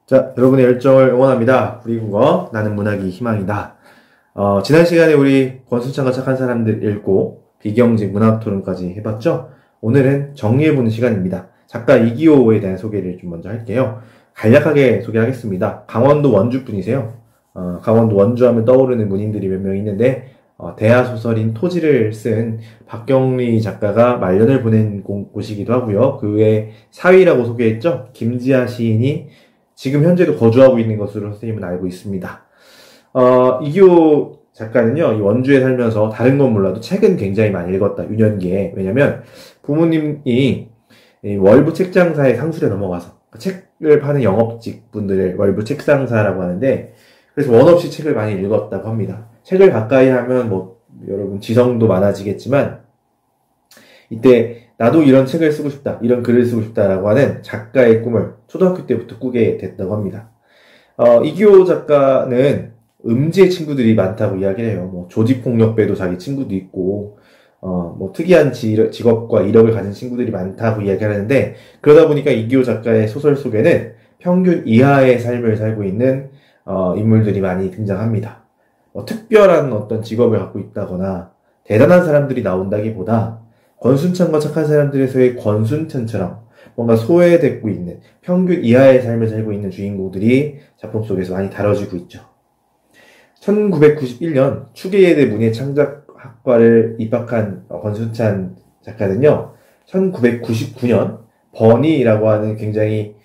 자, 여러분의 열정을 응원합니다. 우리 국어, 나는 문학이 희망이다. 지난 시간에 우리 권순찬과 착한 사람들 읽고 비경직 문학 토론까지 해봤죠? 오늘은 정리해보는 시간입니다. 작가 이기호에 대한 소개를 좀 먼저 할게요. 간략하게 소개하겠습니다. 강원도 원주 분이세요. 강원도 원주 하면 떠오르는 문인들이 몇 명 있는데, 대하 소설인 토지를 쓴 박경리 작가가 말년을 보낸 곳이기도 하고요. 그 외에 사위라고 소개했죠? 김지아 시인이 지금 현재도 거주하고 있는 것으로 선생님은 알고 있습니다. 이기호 작가는요, 이 원주에 살면서 다른 건 몰라도 책은 굉장히 많이 읽었다, 유년기에. 왜냐면 부모님이 이 월부 책장사의 상술에 넘어가서 책을 파는 영업직 분들을 월부 책상사라고 하는데, 그래서 원 없이 책을 많이 읽었다고 합니다. 책을 가까이 하면 여러분 지성도 많아지겠지만, 이때 나도 이런 책을 쓰고 싶다, 이런 글을 쓰고 싶다라고 하는 작가의 꿈을 초등학교 때부터 꾸게 됐다고 합니다. 이기호 작가는 음지의 친구들이 많다고 이야기를 해요. 조직폭력배도 자기 친구도 있고, 특이한 직업과 이력을 가진 친구들이 많다고 이야기를 하는데, 그러다 보니까 이기호 작가의 소설 속에는 평균 이하의 삶을 살고 있는 인물들이 많이 등장합니다. 특별한 어떤 직업을 갖고 있다거나 대단한 사람들이 나온다기보다 권순찬과 착한 사람들에서의 권순찬처럼 뭔가 소외되고 있는 평균 이하의 삶을 살고 있는 주인공들이 작품 속에서 많이 다뤄지고 있죠. 1991년 추계예대 문예창작학과를 입학한 권순찬 작가는요, 1999년 버니라고 하는 굉장히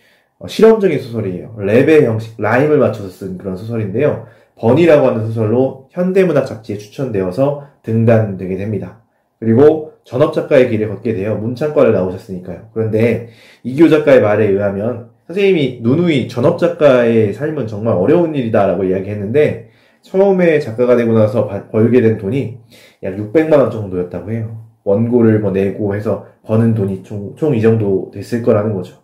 실험적인 소설이에요. 랩의 형식, 라임을 맞춰서 쓴 그런 소설인데요. 버니라고 하는 소설로 현대문학 잡지에 추천되어서 등단되게 됩니다. 그리고 전업작가의 길을 걷게 되어 문창과를 나오셨으니까요. 그런데 이기호 작가의 말에 의하면 선생님이 누누이 전업작가의 삶은 정말 어려운 일이다라고 이야기했는데, 처음에 작가가 되고 나서 벌게 된 돈이 약 600만 원 정도였다고 해요. 원고를 내고 해서 버는 돈이 총 이 정도 됐을 거라는 거죠.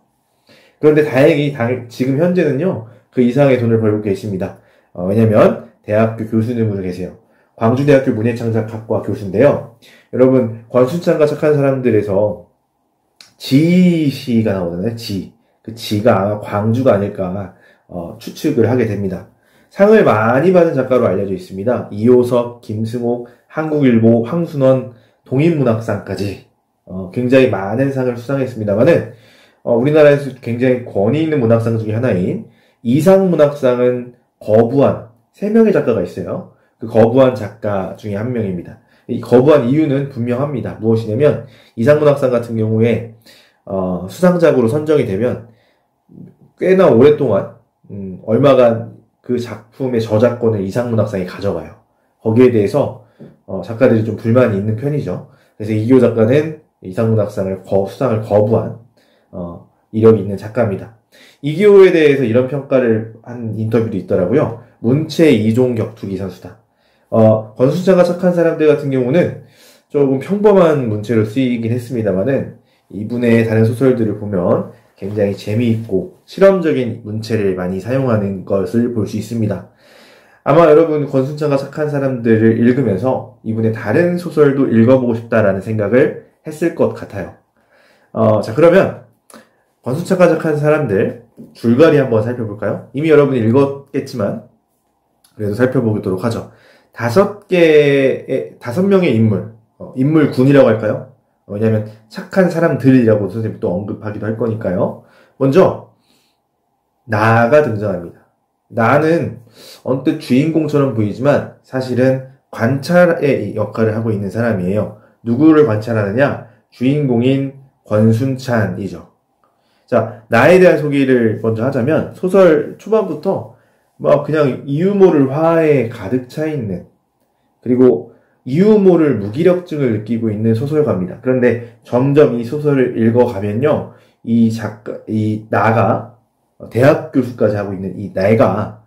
그런데 다행히 지금 현재는요, 그 이상의 돈을 벌고 계십니다. 왜냐면 대학교 교수님으로 계세요. 광주대학교 문예창작학과 교수인데요. 여러분, 권순찬과 착한 사람들에서 지시가 나오잖아요. 그 지가 아마 광주가 아닐까 추측을 하게 됩니다. 상을 많이 받은 작가로 알려져 있습니다. 이호석, 김승옥, 한국일보, 황순원, 동인문학상까지 굉장히 많은 상을 수상했습니다만은, 우리나라에서 굉장히 권위 있는 문학상 중에 하나인 이상문학상은 거부한 3명의 작가가 있어요. 그 거부한 작가 중에 한 명입니다. 이 거부한 이유는 분명합니다. 무엇이냐면, 이상문학상 같은 경우에 수상작으로 선정이 되면 꽤나 오랫동안 얼마간 그 작품의 저작권을 이상문학상이 가져가요. 거기에 대해서 작가들이 좀 불만이 있는 편이죠. 그래서 이기호 작가는 이상문학상을 수상을 거부한 이력이 있는 작가입니다. 이기호에 대해서 이런 평가를 한 인터뷰도 있더라고요. 문체 이종 격투기 선수다. 권순찬과 착한 사람들 같은 경우는 조금 평범한 문체로 쓰이긴 했습니다만은, 이분의 다른 소설들을 보면 굉장히 재미있고 실험적인 문체를 많이 사용하는 것을 볼 수 있습니다. 아마 여러분 권순찬과 착한 사람들을 읽으면서 이분의 다른 소설도 읽어보고 싶다라는 생각을 했을 것 같아요. 자, 그러면 권순찬과 착한 사람들 줄거리 한번 살펴볼까요? 이미 여러분이 읽었겠지만 그래도 살펴보도록 하죠. 5명의 인물군이라고 할까요? 왜냐하면 착한 사람들이라고 선생님이 또 언급하기도 할 거니까요. 먼저 나가 등장합니다. 나는 언뜻 주인공처럼 보이지만 사실은 관찰의 역할을 하고 있는 사람이에요. 누구를 관찰하느냐? 주인공인 권순찬이죠. 자, 나에 대한 소개를 먼저 하자면, 소설 초반부터 그냥 이유 모를 화에 가득 차 있는, 그리고 이유 모를 무기력증을 느끼고 있는 소설가입니다. 그런데 점점 이 소설을 읽어가면요, 이 나가 대학 교수까지 하고 있는 이 내가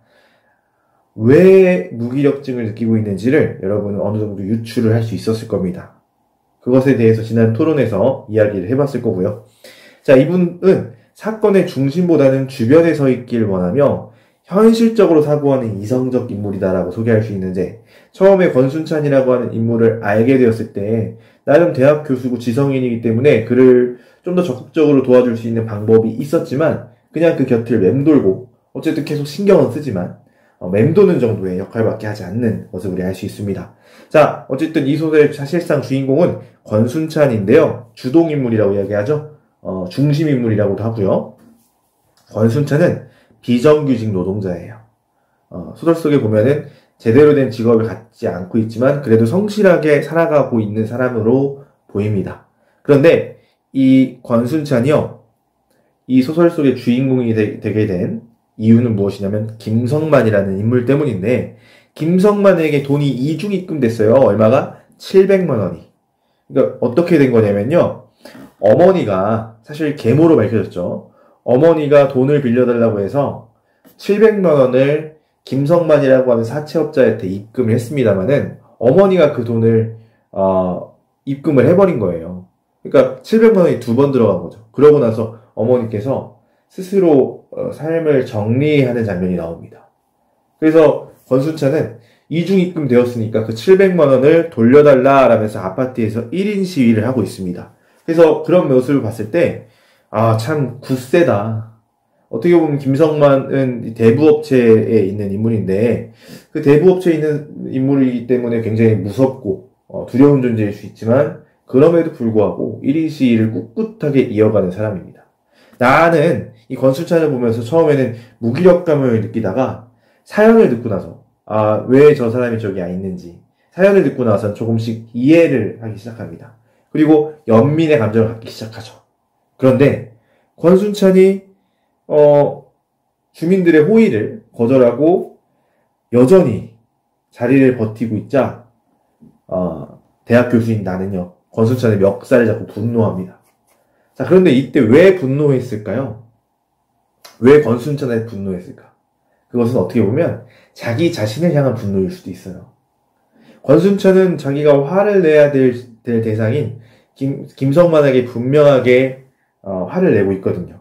왜 무기력증을 느끼고 있는지를 여러분은 어느 정도 유추를 할 수 있었을 겁니다. 그것에 대해서 지난 토론에서 이야기를 해봤을 거고요. 자, 이분은 사건의 중심보다는 주변에 서 있길 원하며 현실적으로 사고하는 이성적 인물이다라고 소개할 수 있는데, 처음에 권순찬이라고 하는 인물을 알게 되었을 때 나름 대학 교수고 지성인이기 때문에 그를 좀 더 적극적으로 도와줄 수 있는 방법이 있었지만 그냥 그 곁을 맴돌고 어쨌든 계속 신경은 쓰지만 맴도는 정도의 역할밖에 하지 않는 것을 우리 알 수 있습니다. 자, 어쨌든 이 소설의 사실상 주인공은 권순찬인데요. 주동인물이라고 이야기하죠. 중심인물이라고도 하고요. 권순찬은 비정규직 노동자예요. 소설 속에 보면은 제대로 된 직업을 갖지 않고 있지만 그래도 성실하게 살아가고 있는 사람으로 보입니다. 그런데 이 권순찬이요, 이 소설 속의 주인공이 되게 된 이유는 무엇이냐면 김성만이라는 인물 때문인데, 김성만에게 돈이 이중 입금됐어요. 얼마가? 700만 원이. 그러니까 어떻게 된 거냐면요, 어머니가 사실 계모로 밝혀졌죠. 어머니가 돈을 빌려달라고 해서 700만 원을 김성만이라고 하는 사채업자한테 입금을 했습니다만은 어머니가 그 돈을 입금을 해버린 거예요. 그러니까 700만 원이 두 번 들어간 거죠. 그러고 나서 어머니께서 스스로 삶을 정리하는 장면이 나옵니다. 그래서 권순찬은 이중 입금되었으니까 그 700만 원을 돌려달라라면서 아파트에서 1인 시위를 하고 있습니다. 그래서 그런 모습을 봤을 때 참 굳세다. 어떻게 보면 김성만은 대부업체에 있는 인물인데, 그 대부업체에 있는 인물이기 때문에 굉장히 무섭고 두려운 존재일 수 있지만 그럼에도 불구하고 1인 시위를 꿋꿋하게 이어가는 사람입니다. 나는 이 권순찬을 보면서 처음에는 무기력감을 느끼다가 사연을 듣고 나서 왜 저 사람이 저기 있는지 사연을 듣고 나서 조금씩 이해를 하기 시작합니다. 그리고 연민의 감정을 갖기 시작하죠. 그런데 권순찬이 주민들의 호의를 거절하고 여전히 자리를 버티고 있자 대학 교수인 나는요, 권순찬의 멱살을 잡고 분노합니다. 자, 그런데 이때 왜 분노했을까요? 왜 권순찬에 분노했을까? 그것은 어떻게 보면 자기 자신을 향한 분노일 수도 있어요. 권순찬은 자기가 화를 내야 될 대상인 김성만에게 분명하게 화를 내고 있거든요.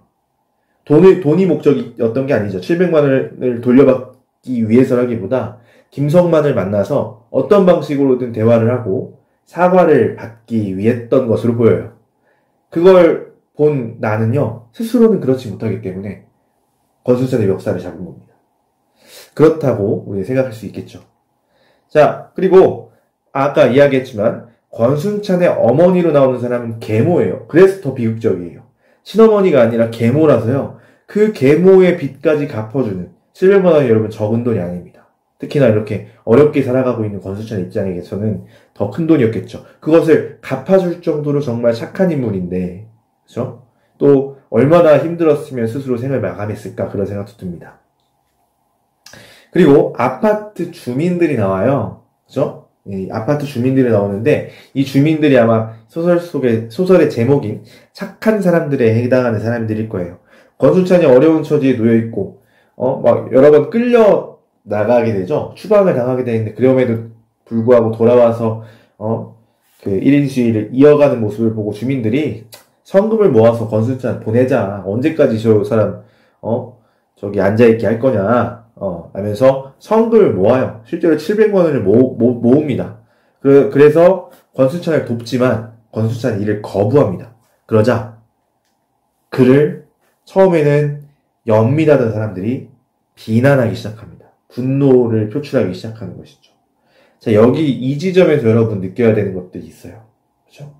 돈이 목적이었던 게 아니죠. 700만 원을 돌려받기 위해서라기보다 김성만을 만나서 어떤 방식으로든 대화를 하고 사과를 받기 위했던 것으로 보여요. 그걸 본 나는요, 스스로는 그렇지 못하기 때문에 권순찬의 멱살을 잡은 겁니다. 그렇다고 우리가 생각할 수 있겠죠. 자, 그리고 아까 이야기했지만 권순찬의 어머니로 나오는 사람은 계모예요. 그래서 더 비극적이에요. 친어머니가 아니라 계모라서요, 그 계모의 빚까지 갚아주는 700만 원이 여러분 적은 돈이 아닙니다. 특히나 이렇게 어렵게 살아가고 있는 권순찬 입장에서는 더 큰 돈이었겠죠. 그것을 갚아줄 정도로 정말 착한 인물인데, 그죠? 또 얼마나 힘들었으면 스스로 생을 마감했을까, 그런 생각도 듭니다. 그리고 아파트 주민들이 나와요. 그죠? 이 아파트 주민들이 나오는데, 이 주민들이 아마 소설의 제목인 착한 사람들에 해당하는 사람들일 거예요. 권순찬이 어려운 처지에 놓여있고, 여러 번 끌려 나가게 되죠. 추방을 당하게 되는데, 그럼에도 불구하고 돌아와서, 그 1인 시위를 이어가는 모습을 보고 주민들이 성금을 모아서 권순찬 보내자. 언제까지 저 사람, 저기 앉아있게 할 거냐. 하면서 성금을 모아요. 실제로 700만 원을 모읍니다. 그래서 권순찬을 돕지만 권순찬이 이를 거부합니다. 그러자 그를 처음에는 연민하던 사람들이 비난하기 시작합니다. 분노를 표출하기 시작하는 것이죠. 자, 여기 이 지점에서 여러분 느껴야 되는 것들이 있어요. 그렇죠?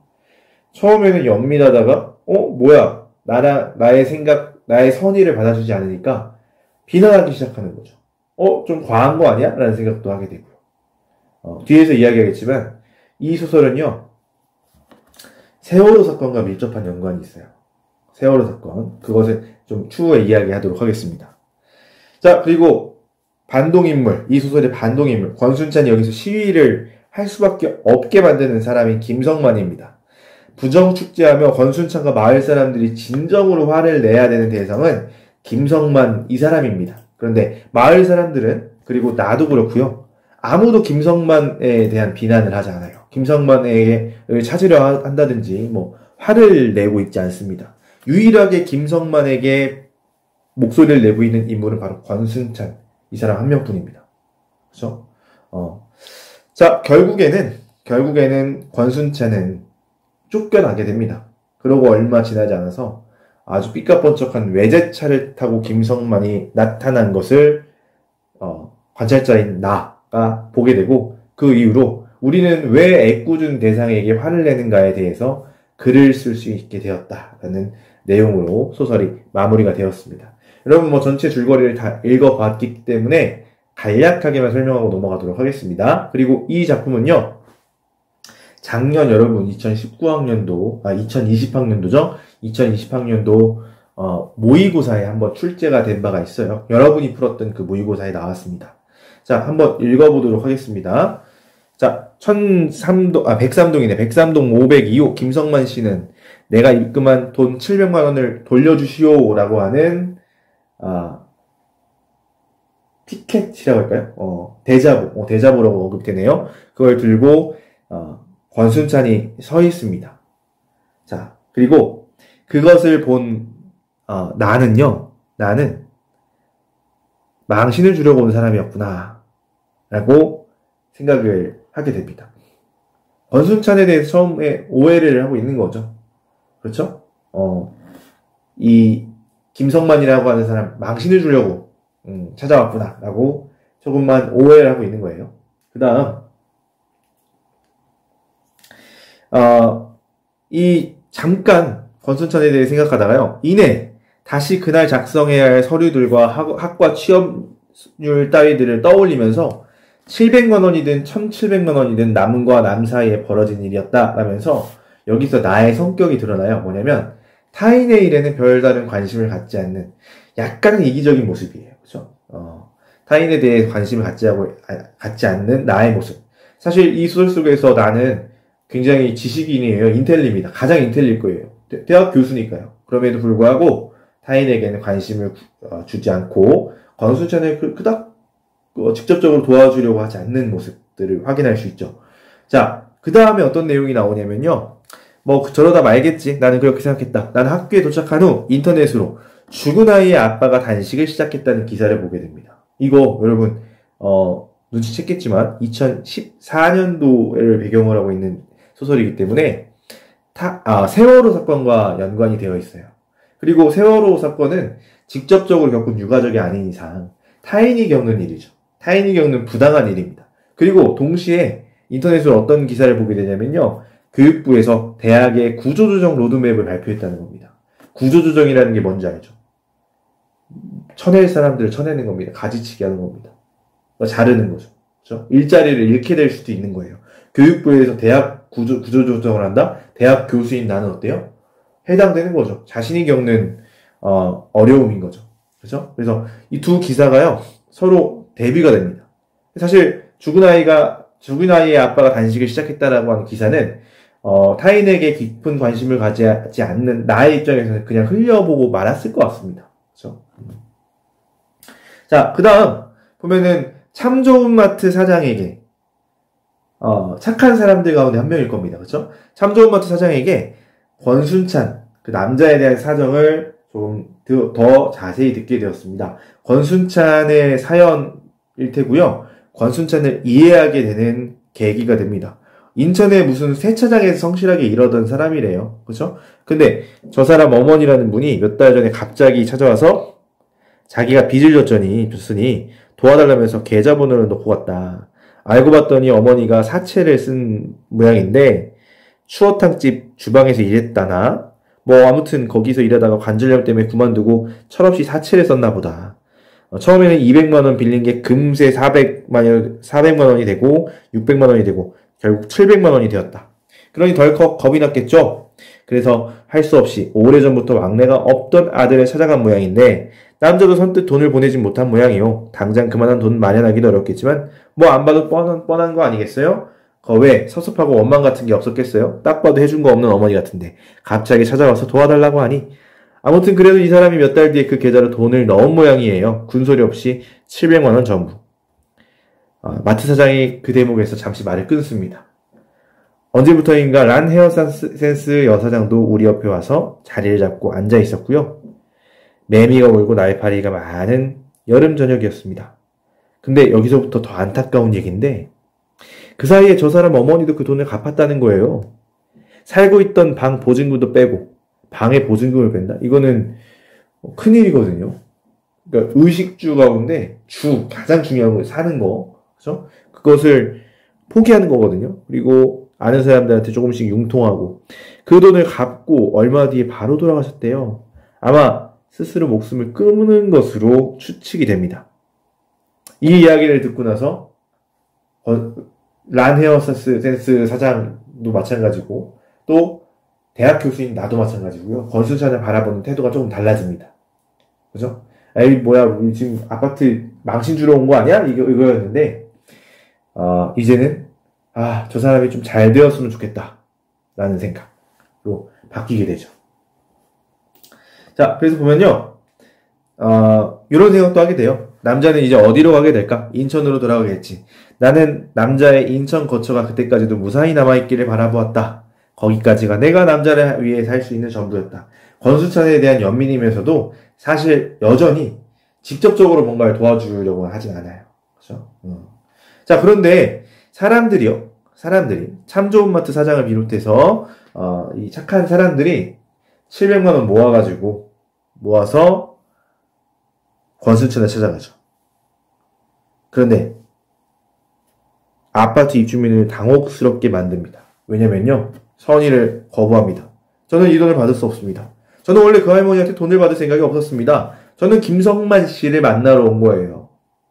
처음에는 연민하다가 뭐야, 나의 생각, 나의 선의를 받아주지 않으니까 비난하기 시작하는 거죠. 좀 과한 거 아니야? 라는 생각도 하게 되고요. 뒤에서 이야기하겠지만 이 소설은요, 세월호 사건과 밀접한 연관이 있어요. 세월호 사건, 그것을 좀 추후에 이야기하도록 하겠습니다. 자, 그리고 반동인물, 이 소설의 반동인물, 권순찬이 여기서 시위를 할 수밖에 없게 만드는 사람인 김성만입니다. 부정축제하며 권순찬과 마을 사람들이 진정으로 화를 내야 되는 대상은 김성만 이 사람입니다. 그런데 마을 사람들은, 그리고 나도 그렇고요, 아무도 김성만에 대한 비난을 하지 않아요. 김성만을 찾으려 한다든지 화를 내고 있지 않습니다. 유일하게 김성만에게 목소리를 내고 있는 인물은 바로 권순찬, 이 사람 한 명뿐입니다. 그렇죠? 자, 결국에는 권순찬은 쫓겨나게 됩니다. 그러고 얼마 지나지 않아서 아주 삐까번쩍한 외제차를 타고 김성만이 나타난 것을 관찰자인 나가 보게 되고, 그 이후로 우리는 왜 애꿎은 대상에게 화를 내는가에 대해서 글을 쓸 수 있게 되었다라는 내용으로 소설이 마무리가 되었습니다. 여러분 뭐 전체 줄거리를 다 읽어봤기 때문에 간략하게만 설명하고 넘어가도록 하겠습니다. 그리고 이 작품은요, 작년 여러분 2020학년도죠? 2020학년도 모의고사에 한번 출제가 된 바가 있어요. 여러분이 풀었던 그 모의고사에 나왔습니다. 자, 한번 읽어보도록 하겠습니다. 자, 103동이네. 103동 502호 김성만 씨는 내가 입금한 돈 700만 원을 돌려주시오 라고 하는 티켓이라고 할까요? 대자보라고 언급되네요. 그걸 들고 권순찬이 서 있습니다. 자, 그리고 그것을 본 나는 망신을 주려고 온 사람이었구나 라고 생각을 하게 됩니다. 권순찬에 대해서 처음에 오해를 하고 있는 거죠. 그렇죠? 이 김성만이라고 하는 사람 망신을 주려고 찾아왔구나 라고 조금만 오해를 하고 있는 거예요. 그 다음 잠깐 권순찬에 대해 생각하다가요, 이내 다시 그날 작성해야 할 서류들과 학과 취업률 따위들을 떠올리면서 700만 원이든 1700만 원이든 남과 남 사이에 벌어진 일이었다 라면서 여기서 나의 성격이 드러나요. 뭐냐면 타인의 일에는 별다른 관심을 갖지 않는 약간은 이기적인 모습이에요. 그렇죠? 타인에 대해 관심을 갖지 않는 나의 모습. 사실 이 소설 속에서 나는 굉장히 지식인이에요. 인텔리입니다. 가장 인텔리일 거예요. 대학 교수니까요. 그럼에도 불구하고 타인에게는 관심을 주지 않고 권순찬을 그닥 직접적으로 도와주려고 하지 않는 모습들을 확인할 수 있죠. 자, 그 다음에 어떤 내용이 나오냐면요. 저러다 말겠지. 나는 그렇게 생각했다. 나는 학교에 도착한 후 인터넷으로 죽은 아이의 아빠가 단식을 시작했다는 기사를 보게 됩니다. 이거 여러분 눈치챘겠지만 2014년도를 배경으로 하고 있는 소설이기 때문에 세월호 사건과 연관이 되어 있어요. 그리고 세월호 사건은 직접적으로 겪은 유가족이 아닌 이상 타인이 겪는 일이죠. 타인이 겪는 부당한 일입니다. 그리고 동시에 인터넷으로 어떤 기사를 보게 되냐면요, 교육부에서 대학의 구조조정 로드맵을 발표했다는 겁니다. 구조조정이라는 게 뭔지 알죠? 쳐낼 사람들을 쳐내는 겁니다. 가지치기 하는 겁니다. 자르는 거죠. 그렇죠? 일자리를 잃게 될 수도 있는 거예요. 교육부에서 대학 구조조정을 한다? 대학 교수인 나는 어때요? 해당되는 거죠. 자신이 겪는 어려움인 거죠. 그렇죠? 그래서 이 두 기사가요, 서로 대비가 됩니다. 사실 죽은 아이의 아빠가 단식을 시작했다라고 하는 기사는 타인에게 깊은 관심을 가지지 않는 나의 입장에서는 그냥 흘려보고 말았을 것 같습니다. 그렇죠? 자, 그 다음 보면은 참 좋은 마트 사장에게 착한 사람들 가운데 한 명일 겁니다. 그렇죠? 참 좋은 마트 사장에게 권순찬 그 남자에 대한 사정을 조금 더 자세히 듣게 되었습니다. 권순찬의 사연일 테고요. 권순찬을 이해하게 되는 계기가 됩니다. 인천의 무슨 세차장에서 성실하게 일하던 사람이래요. 그렇죠? 근데 저 사람 어머니라는 분이 몇 달 전에 갑자기 찾아와서 자기가 빚을 줬으니 도와달라면서 계좌번호를 넣고 갔다. 알고 봤더니 어머니가 사채를 쓴 모양인데 추어탕집 주방에서 일했다나 아무튼 거기서 일하다가 관절염 때문에 그만두고 철없이 사채를 썼나 보다. 처음에는 200만 원 빌린 게 금세 400만 원이 되고 600만 원이 되고 결국 700만 원이 되었다. 그러니 덜컥 겁이 났겠죠. 그래서 할 수 없이 오래전부터 막내가 없던 아들을 찾아간 모양인데 남자도 선뜻 돈을 보내진 못한 모양이요. 당장 그만한 돈 마련하기도 어렵겠지만 안 봐도 뻔한 거 아니겠어요? 왜 섭섭하고 원망 같은 게 없었겠어요? 딱 봐도 해준 거 없는 어머니 같은데 갑자기 찾아와서 도와달라고 하니 아무튼 그래도 이 사람이 몇 달 뒤에 그 계좌로 돈을 넣은 모양이에요. 군소리 없이 700만 원 전부. 마트 사장이 그 대목에서 잠시 말을 끊습니다. 언제부터인가 란 헤어센스 여사장도 우리 옆에 와서 자리를 잡고 앉아 있었고요. 매미가 울고 날파리가 많은 여름 저녁이었습니다. 근데 여기서부터 더 안타까운 얘기인데 그 사이에 저 사람 어머니도 그 돈을 갚았다는 거예요. 살고 있던 방 보증금도 빼고 방에 보증금을 뺀다? 이거는 큰일이거든요. 그러니까 의식주 가운데 가장 중요한 거 사는 거, 그죠? 그것을 포기하는 거거든요. 그리고 아는 사람들한테 조금씩 융통하고 그 돈을 갚고 얼마 뒤에 바로 돌아가셨대요. 아마 스스로 목숨을 끊는 것으로 추측이 됩니다. 이 이야기를 듣고 나서 란 헤어센스 사장도 마찬가지고 또 대학 교수인 나도 마찬가지고요. 권순찬을 바라보는 태도가 조금 달라집니다. 그죠? 에이 뭐야 우리 지금 아파트 망신 주러 온 거 아니야? 이거였는데 이제는 저 사람이 좀 잘 되었으면 좋겠다 라는 생각으로 바뀌게 되죠. 자, 그래서 보면요 이런 생각도 하게 돼요. 남자는 이제 어디로 가게 될까? 인천으로 돌아가겠지. 나는 남자의 인천 거처가 그때까지도 무사히 남아있기를 바라보았다. 거기까지가 내가 남자를 위해 살 수 있는 전부였다. 권순찬에 대한 연민이면서도 사실 여전히 직접적으로 뭔가를 도와주려고 하진 않아요. 그렇죠? 자, 그런데 사람들이 참 좋은 마트 사장을 비롯해서 이 착한 사람들이 700만 원 모아서 권순찬을 찾아가죠. 그런데 아파트 입주민을 당혹스럽게 만듭니다. 왜냐면요, 선의를 거부합니다. 저는 이 돈을 받을 수 없습니다. 저는 원래 그 할머니한테 돈을 받을 생각이 없었습니다. 저는 김성만 씨를 만나러 온 거예요.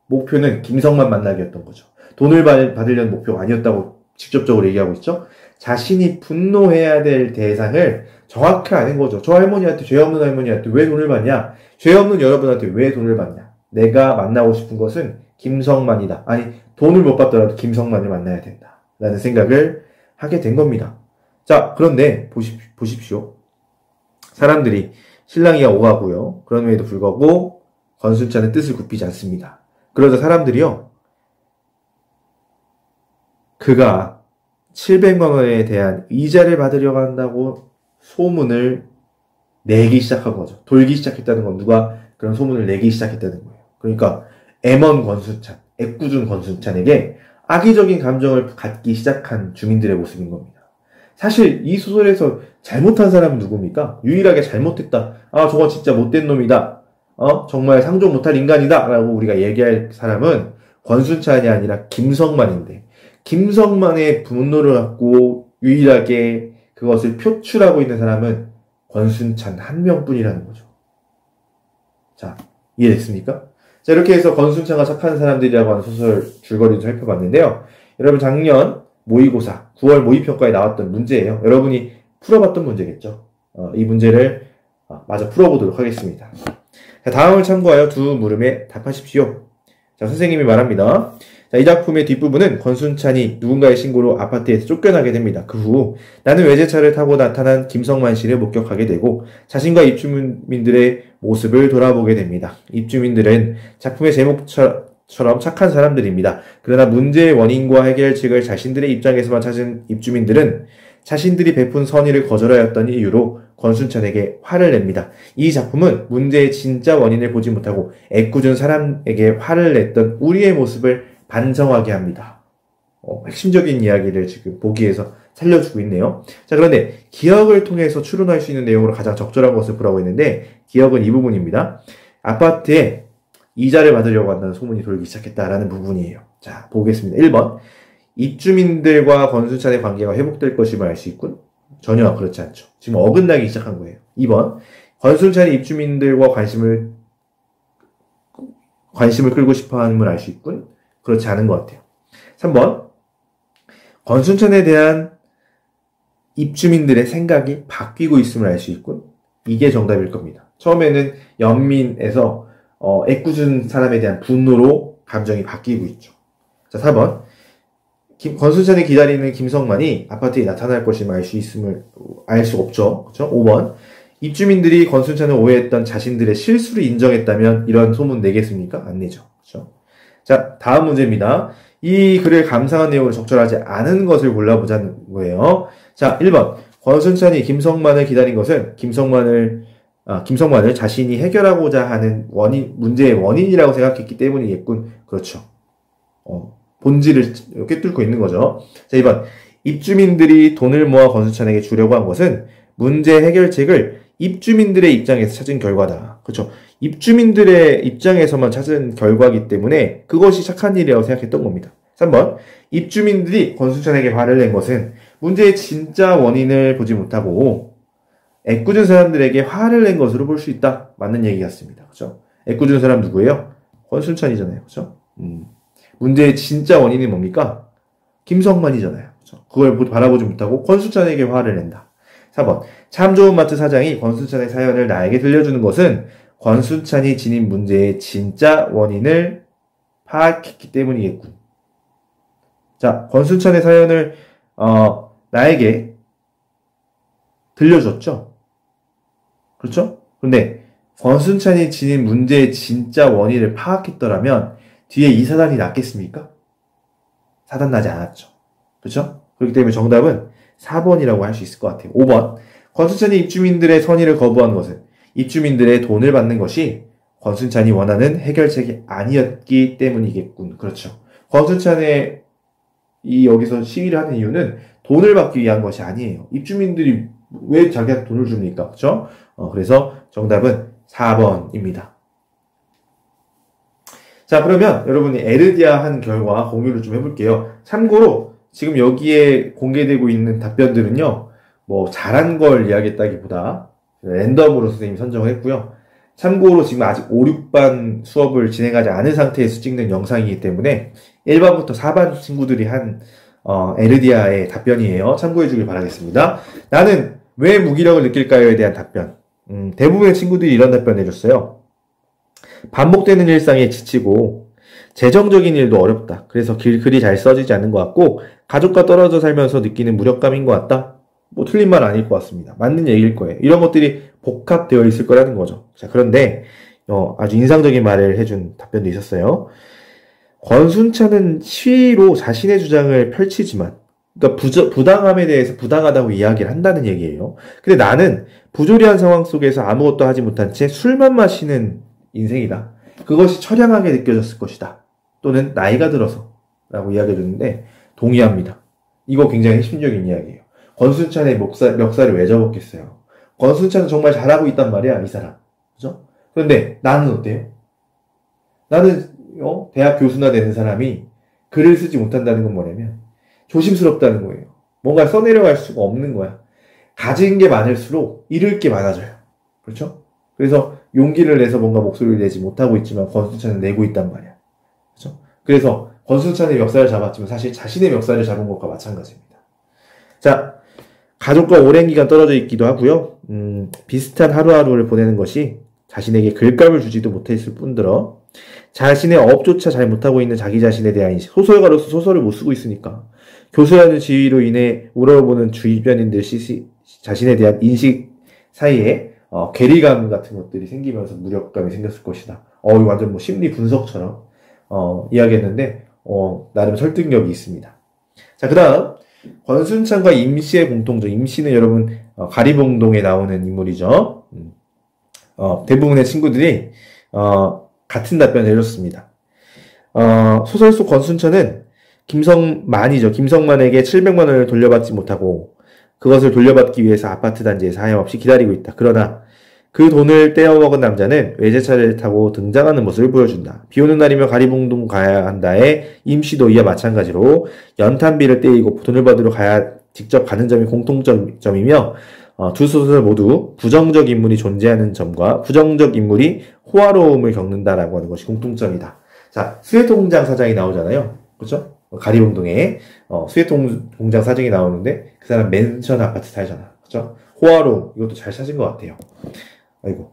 목표는 김성만 만나기였던 거죠. 돈을 받으려는 목표가 아니었다고 직접적으로 얘기하고 있죠. 자신이 분노해야 될 대상을 정확히 아는 거죠. 저 할머니한테, 죄 없는 할머니한테 왜 돈을 받냐? 죄 없는 여러분한테 왜 돈을 받냐? 내가 만나고 싶은 것은 김성만이다. 아니, 돈을 못 받더라도 김성만을 만나야 된다. 라는 생각을 하게 된 겁니다. 자, 그런데 보십시오. 사람들이 신랑이가 오가고요. 그럼에도 불구하고 권순찬은 뜻을 굽히지 않습니다. 그러자 사람들이요. 그가 700만 원에 대한 이자를 받으려고 한다고 소문을 내기 시작한 거죠. 돌기 시작했다는 건 누가 그런 소문을 내기 시작했다는 거예요. 그러니까 M1 권순찬, 애꿎은 권순찬에게 악의적인 감정을 갖기 시작한 주민들의 모습인 겁니다. 사실 이 소설에서 잘못한 사람은 누굽니까? 유일하게 잘못했다. 저건 진짜 못된 놈이다. 정말 상종 못할 인간이다. 라고 우리가 얘기할 사람은 권순찬이 아니라 김성만인데, 김성만의 분노를 갖고 유일하게 그것을 표출하고 있는 사람은 권순찬 한 명뿐이라는 거죠. 자, 이해됐습니까? 자, 이렇게 해서 권순찬과 착한 사람들이라고 하는 소설 줄거리를 살펴봤는데요. 여러분 작년 모의고사 9월 모의평가에 나왔던 문제예요. 여러분이 풀어봤던 문제겠죠. 이 문제를 마저 풀어보도록 하겠습니다. 자, 다음을 참고하여 두 물음에 답하십시오. 자, 선생님이 말합니다. 자, 이 작품의 뒷부분은 권순찬이 누군가의 신고로 아파트에서 쫓겨나게 됩니다. 그 후 나는 외제차를 타고 나타난 김성만 씨를 목격하게 되고 자신과 입주민들의 모습을 돌아보게 됩니다. 입주민들은 작품의 제목처럼 착한 사람들입니다. 그러나 문제의 원인과 해결책을 자신들의 입장에서만 찾은 입주민들은 자신들이 베푼 선의를 거절하였던 이유로 권순찬에게 화를 냅니다. 이 작품은 문제의 진짜 원인을 보지 못하고 애꿎은 사람에게 화를 냈던 우리의 모습을 반성하게 합니다. 핵심적인 이야기를 지금 보기에서 살려주고 있네요. 자, 그런데 기억을 통해서 추론할 수 있는 내용으로 가장 적절한 것을 보라고 했는데 기억은 이 부분입니다. 아파트에 이자를 받으려고 한다는 소문이 돌기 시작했다라는 부분이에요. 자, 보겠습니다. 1번. 입주민들과 권순찬의 관계가 회복될 것임을 알 수 있군. 전혀 그렇지 않죠. 지금 어긋나기 시작한 거예요. 2번. 권순찬이 입주민들과 관심을 끌고 싶어 함을 알 수 있군. 그렇지 않은 것 같아요. 3번. 권순찬에 대한 입주민들의 생각이 바뀌고 있음을 알 수 있군. 이게 정답일 겁니다. 처음에는 연민에서 애꿎은 사람에 대한 분노로 감정이 바뀌고 있죠. 자, 4번. 권순찬이 기다리는 김성만이 아파트에 나타날 것임을 알 수 없죠. 그렇죠? 5번. 입주민들이 권순찬을 오해했던 자신들의 실수를 인정했다면 이런 소문 내겠습니까? 안 내죠. 그렇죠? 자, 다음 문제입니다. 이 글을 감상한 내용으로 적절하지 않은 것을 골라보자는 거예요. 자, 1번. 권순찬이 김성만을 기다린 것은 김성만을 자신이 해결하고자 하는 문제의 원인이라고 생각했기 때문이겠군. 그렇죠. 본질을 꿰뚫고 있는 거죠. 자, 2번. 입주민들이 돈을 모아 권순찬에게 주려고 한 것은 문제 해결책을 입주민들의 입장에서 찾은 결과다. 그렇죠? 입주민들의 입장에서만 찾은 결과이기 때문에 그것이 착한 일이라고 생각했던 겁니다. 3번. 입주민들이 권순찬에게 화를 낸 것은 문제의 진짜 원인을 보지 못하고 애꿎은 사람들에게 화를 낸 것으로 볼 수 있다. 맞는 얘기였습니다. 그렇죠? 애꿎은 사람 누구예요? 권순찬이잖아요. 그렇죠? 문제의 진짜 원인이 뭡니까? 김성만이잖아요. 그렇죠? 그걸 바라보지 못하고 권순찬에게 화를 낸다. 4번. 참 좋은 마트 사장이 권순찬의 사연을 나에게 들려주는 것은 권순찬이 지닌 문제의 진짜 원인을 파악했기 때문이겠군. 자, 권순찬의 사연을 나에게 들려줬죠. 그렇죠? 근데 권순찬이 지닌 문제의 진짜 원인을 파악했더라면 뒤에 이 사단이 났겠습니까? 사단 나지 않았죠. 그렇죠? 그렇기 때문에 정답은 4번이라고 할 수 있을 것 같아요. 5번. 권순찬이 입주민들의 선의를 거부한 것은 입주민들의 돈을 받는 것이 권순찬이 원하는 해결책이 아니었기 때문이겠군. 그렇죠. 권순찬의 여기서 시위를 하는 이유는 돈을 받기 위한 것이 아니에요. 입주민들이 왜 자기한테 돈을 줍니까? 그렇죠? 그래서 정답은 4번입니다. 자, 그러면 여러분이 에르디아 한 결과 공유를 좀 해볼게요. 참고로 지금 여기에 공개되고 있는 답변들은요, 뭐 잘한 걸 이야기했다기보다 랜덤으로 선생님이 선정을 했고요. 참고로 지금 아직 5, 6반 수업을 진행하지 않은 상태에서 찍는 영상이기 때문에 1반부터 4반 친구들이 한 에르디아의 답변이에요. 참고해 주길 바라겠습니다. 나는 왜 무기력을 느낄까요에 대한 답변. 대부분의 친구들이 이런 답변을 해줬어요. 반복되는 일상에 지치고 재정적인 일도 어렵다. 그래서 글이 잘 써지지 않는 것 같고 가족과 떨어져 살면서 느끼는 무력감인 것 같다. 뭐 틀린 말 아닐 것 같습니다. 맞는 얘기일 거예요. 이런 것들이 복합되어 있을 거라는 거죠. 자, 그런데 아주 인상적인 말을 해준 답변도 있었어요. 권순찬은 시위로 자신의 주장을 펼치지만, 그러니까 부당함에 대해서 부당하다고 이야기를 한다는 얘기예요. 근데 나는 부조리한 상황 속에서 아무것도 하지 못한 채 술만 마시는 인생이다. 그것이 처량하게 느껴졌을 것이다. 또는 나이가 들어서 라고 이야기해줬는데 동의합니다. 이거 굉장히 핵심적인 이야기예요. 권순찬의 멱살을 왜 접었겠어요? 권순찬은 정말 잘하고 있단 말이야, 이 사람. 그죠? 그런데 나는 어때요? 나는 대학 교수나 되는 사람이 글을 쓰지 못한다는 건 뭐냐면 조심스럽다는 거예요. 뭔가 써내려갈 수가 없는 거야. 가진 게 많을수록 잃을 게 많아져요. 그렇죠? 그래서 용기를 내서 뭔가 목소리를 내지 못하고 있지만 권순찬은 내고 있단 말이야. 그렇죠? 그래서 권순찬의 멱살을 잡았지만 사실 자신의 멱살을 잡은 것과 마찬가지입니다. 자, 가족과 오랜 기간 떨어져 있기도 하고요. 비슷한 하루하루를 보내는 것이 자신에게 글감을 주지도 못했을 뿐더러 자신의 업조차 잘 못하고 있는 자기 자신에 대한 인식. 소설가로서 소설을 못 쓰고 있으니까 교수라는 지위로 인해 우러러보는 주변인들 자신에 대한 인식 사이에 괴리감 같은 것들이 생기면서 무력감이 생겼을 것이다. 이거 완전 뭐 심리 분석처럼 이야기했는데 나름 설득력이 있습니다. 자, 그 다음 권순찬과 임씨의 공통점. 임씨는 여러분 가리봉동에 나오는 인물이죠. 대부분의 친구들이 같은 답변을 해줬습니다. 소설 속 권순찬은 김성만에게 700만 원을 돌려받지 못하고 그것을 돌려받기 위해서 아파트 단지에서 하염없이 기다리고 있다. 그러나 그 돈을 떼어먹은 남자는 외제차를 타고 등장하는 모습을 보여준다. 비오는 날이면 가리봉동 가야 한다에 임씨도 이와 마찬가지로 연탄비를 떼이고 돈을 받으러 직접 가는 점이 공통점이며 두 소설 모두 부정적 인물이 존재하는 점과 부정적 인물이 호화로움을 겪는다라고 하는 것이 공통점이다. 자, 수혜통장 사장이 나오잖아요. 그렇죠? 가리봉동에 수혜통장 사장이 나오는데 그 사람 맨션 아파트 살잖아. 그렇죠? 호화로움, 이것도 잘 찾은 것 같아요. 아이고.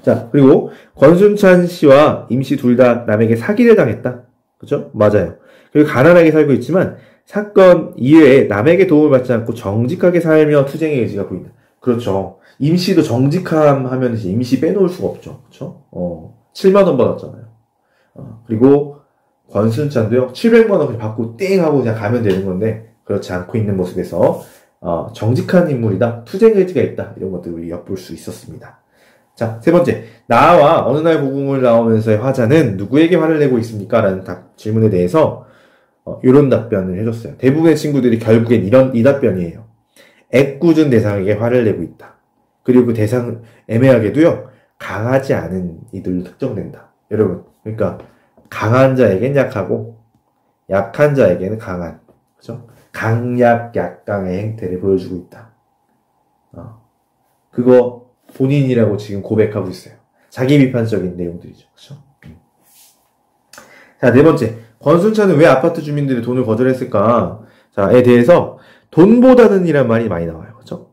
자, 그리고 권순찬 씨와 임씨 둘 다 남에게 사기를 당했다. 그렇죠? 맞아요. 그리고 가난하게 살고 있지만 사건 이외에 남에게 도움을 받지 않고 정직하게 살며 투쟁의 의지가 보인다. 그렇죠. 임씨도 정직함 하면 이제 임씨 빼놓을 수가 없죠. 그렇죠? 7만 원 받았잖아요. 그리고 권순찬도요. 700만 원 그냥 받고 띵 하고 그냥 가면 되는 건데 그렇지 않고 있는 모습에서 정직한 인물이다. 투쟁의 의지가 있다. 이런 것들을 우리 엿볼 수 있었습니다. 자, 세 번째. 나와 어느 날 고궁을 나오면서의 화자는 누구에게 화를 내고 있습니까? 라는 질문에 대해서 이런 답변을 해줬어요. 대부분의 친구들이 결국엔 이 답변이에요. 애꿎은 대상에게 화를 내고 있다. 그리고 그 대상 애매하게도요. 강하지 않은 이들로 특정된다. 여러분, 그러니까 강한 자에겐 약하고 약한 자에게는 강한, 그죠? 강약 약강의 행태를 보여주고 있다. 그거 본인이라고 지금 고백하고 있어요. 자기 비판적인 내용들이죠. 그죠? 자, 네 번째. 권순찬은 왜 아파트 주민들의 돈을 거절했을까? 자에 대해서 돈보다는 이란 말이 많이 나와요. 그죠?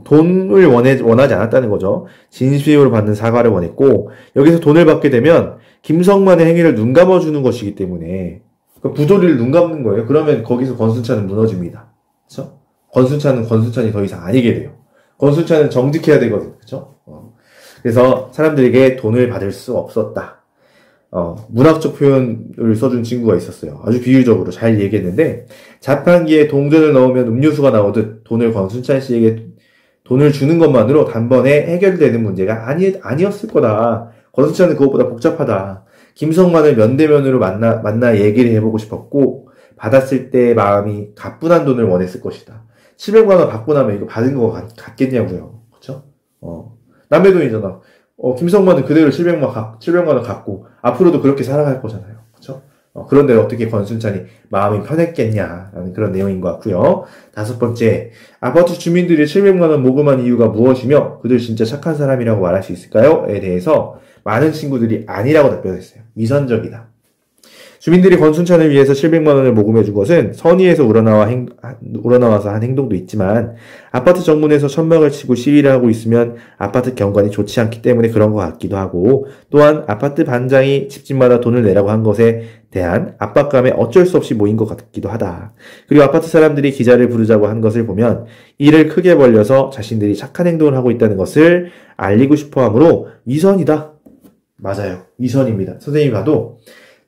돈을 원하지 않았다는 거죠. 진심으로 받는 사과를 원했고, 여기서 돈을 받게 되면 김성만의 행위를 눈 감아주는 것이기 때문에, 부조리를 눈 감는 거예요. 그러면 거기서 권순찬은 무너집니다. 그죠? 권순찬은 권순찬이 더 이상 아니게 돼요. 권순찬은 정직해야 되거든. 그죠? 그래서 사람들에게 돈을 받을 수 없었다. 문학적 표현을 써준 친구가 있었어요. 아주 비유적으로 잘 얘기했는데, 자판기에 동전을 넣으면 음료수가 나오듯 돈을 권순찬 씨에게 돈을 주는 것만으로 단번에 해결되는 문제가 아니었을 거다. 권순찬은 그것보다 복잡하다. 김성만을 면대면으로 만나 얘기를 해보고 싶었고, 받았을 때 마음이 가뿐한 돈을 원했을 것이다. 700만 원 받고 나면 이거 받은 거 같겠냐고요. 그쵸? 남의 돈이잖아. 김성만은 그대로 700만 원 갖고, 앞으로도 그렇게 살아갈 거잖아요. 그쵸? 그런데 어떻게 권순찬이 마음이 편했겠냐라는 그런 내용인 것 같고요. 다섯 번째, 아파트 주민들이 700만 원 모금한 이유가 무엇이며 그들 진짜 착한 사람이라고 말할 수 있을까요? 에 대해서 많은 친구들이 아니라고 답변했어요. 위선적이다. 주민들이 권순찬을 위해서 700만 원을 모금해준 것은 선의에서 우러나와서 한 행동도 있지만, 아파트 정문에서 천막을 치고 시위를 하고 있으면 아파트 경관이 좋지 않기 때문에 그런 것 같기도 하고, 또한 아파트 반장이 집집마다 돈을 내라고 한 것에 대한 압박감에 어쩔 수 없이 모인 것 같기도 하다. 그리고 아파트 사람들이 기자를 부르자고 한 것을 보면 이를 크게 벌려서 자신들이 착한 행동을 하고 있다는 것을 알리고 싶어 하므로 위선이다. 맞아요. 위선입니다. 선생님이 봐도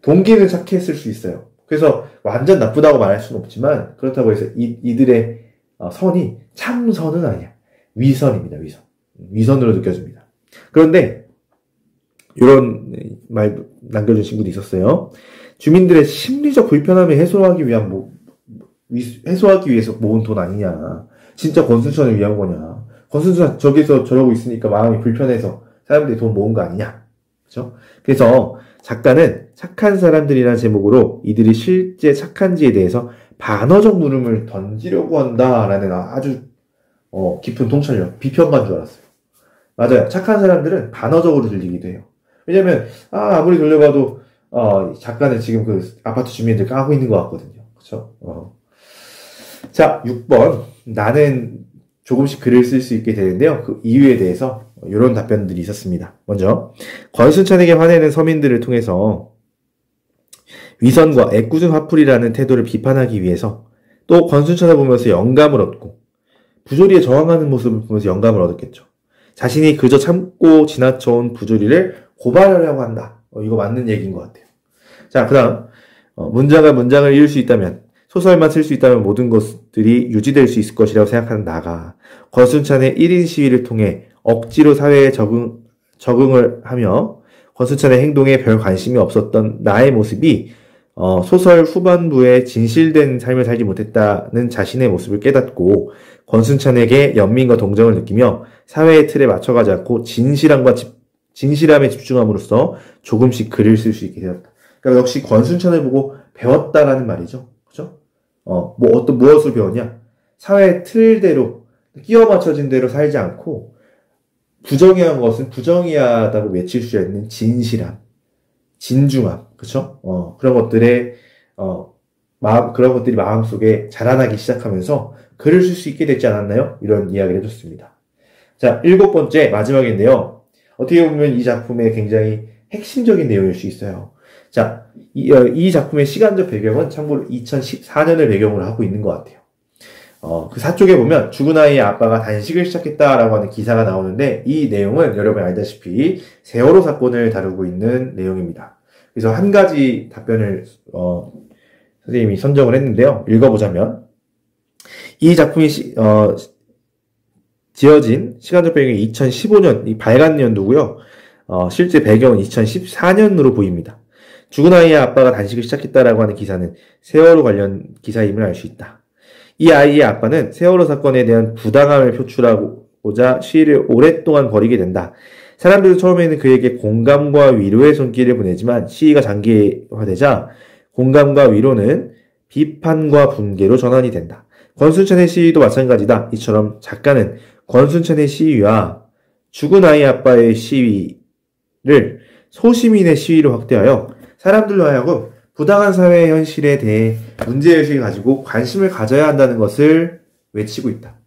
동기는 착했을 수 있어요. 그래서 완전 나쁘다고 말할 수는 없지만, 그렇다고 해서 이들의 선이 참선은 아니야. 위선입니다. 위선으로 느껴집니다. 그런데 이런 말 남겨준 친구도 있었어요. 주민들의 심리적 불편함을 해소하기 위해서 모은 돈 아니냐. 진짜 권순찬을 위한 거냐. 권순찬 저기서 저러고 있으니까 마음이 불편해서 사람들이 돈 모은 거 아니냐. 그죠? 그래서 작가는 착한 사람들이라는 제목으로 이들이 실제 착한지에 대해서 반어적 물음을 던지려고 한다라는 아주 깊은 통찰력, 비평가인 줄 알았어요. 맞아요. 착한 사람들은 반어적으로 들리기도 해요. 왜냐면 아무리 돌려봐도 작가는 지금 그 아파트 주민들 까고 있는 것 같거든요. 그쵸? 자, 6번. 나는 조금씩 글을 쓸 수 있게 되는데요. 그 이유에 대해서 이런 답변들이 있었습니다. 먼저, 권순찬에게 화내는 서민들을 통해서 위선과 애꿎은 화풀이라는 태도를 비판하기 위해서, 또 권순찬을 보면서 영감을 얻고, 부조리에 저항하는 모습을 보면서 영감을 얻었겠죠. 자신이 그저 참고 지나쳐온 부조리를 고발하려고 한다. 이거 맞는 얘기인 것 같아요. 자, 그 다음, 문장을 이을 수 있다면, 소설만 쓸 수 있다면 모든 것들이 유지될 수 있을 것이라고 생각하는 나가, 권순찬의 1인 시위를 통해 억지로 사회에 적응을 하며 권순찬의 행동에 별 관심이 없었던 나의 모습이 소설 후반부에 진실된 삶을 살지 못했다는 자신의 모습을 깨닫고 권순찬에게 연민과 동정을 느끼며 사회의 틀에 맞춰가지 않고 진실함에 집중함으로써 조금씩 글을 쓸 수 있게 되었다. 그러니까 역시 권순찬을 보고 배웠다라는 말이죠. 그죠? 무엇을 배웠냐? 사회의 틀대로 끼워 맞춰진 대로 살지 않고 부정의한 것은 부정의하다고 외칠 수 있는 진실함, 진중함, 그쵸? 그런 것들이 마음속에 자라나기 시작하면서 글을 쓸 수 있게 됐지 않았나요? 이런 이야기를 해줬습니다. 자, 7번째, 마지막인데요. 어떻게 보면 이 작품의 굉장히 핵심적인 내용일 수 있어요. 자, 이 작품의 시간적 배경은 참고로 2014년을 배경으로 하고 있는 것 같아요. 그 사쪽에 보면 죽은 아이의 아빠가 단식을 시작했다라고 하는 기사가 나오는데, 이 내용은 여러분이 알다시피 세월호 사건을 다루고 있는 내용입니다. 그래서 한 가지 답변을 선생님이 선정을 했는데요. 읽어보자면, 이 작품이 지어진 시간적 배경이 2015년, 이 발간 연도고요. 실제 배경은 2014년으로 보입니다. 죽은 아이의 아빠가 단식을 시작했다라고 하는 기사는 세월호 관련 기사임을 알 수 있다. 이 아이의 아빠는 세월호 사건에 대한 부당함을 표출하고자 시위를 오랫동안 벌이게 된다. 사람들도 처음에는 그에게 공감과 위로의 손길을 보내지만 시위가 장기화되자 공감과 위로는 비판과 분개로 전환이 된다. 권순찬의 시위도 마찬가지다. 이처럼 작가는 권순찬의 시위와 죽은 아이 아빠의 시위를 소시민의 시위로 확대하여 사람들로 하여금 부당한 사회 현실에 대해 문제의식을 가지고 관심을 가져야 한다는 것을 외치고 있다.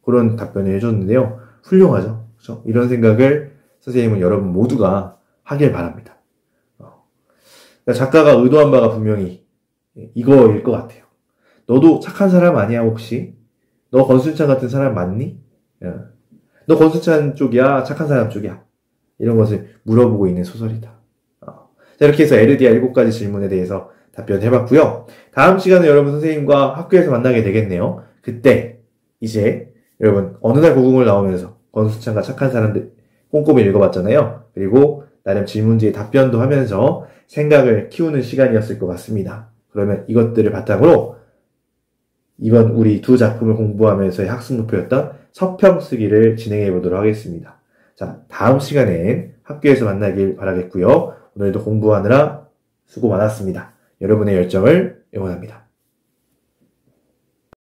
그런 답변을 해줬는데요. 훌륭하죠. 그렇죠? 이런 생각을 선생님은 여러분 모두가 하길 바랍니다. 작가가 의도한 바가 분명히 이거일 것 같아요. 너도 착한 사람 아니야 혹시? 너 권순찬 같은 사람 맞니? 너 권순찬 쪽이야? 착한 사람 쪽이야? 이런 것을 물어보고 있는 소설이다. 자, 이렇게 해서 에르디아 7가지 질문에 대해서 답변해봤고요. 다음 시간에 여러분 선생님과 학교에서 만나게 되겠네요. 그때 이제 여러분 어느 날 고궁을 나오면서 권순찬과 착한 사람들 꼼꼼히 읽어봤잖아요. 그리고 나름 질문지에 답변도 하면서 생각을 키우는 시간이었을 것 같습니다. 그러면 이것들을 바탕으로 이번 우리 두 작품을 공부하면서의 학습 목표였던 서평 쓰기를 진행해 보도록 하겠습니다. 자, 다음 시간엔 학교에서 만나길 바라겠고요. 오늘도 공부하느라 수고 많았습니다. 여러분의 열정을 응원합니다.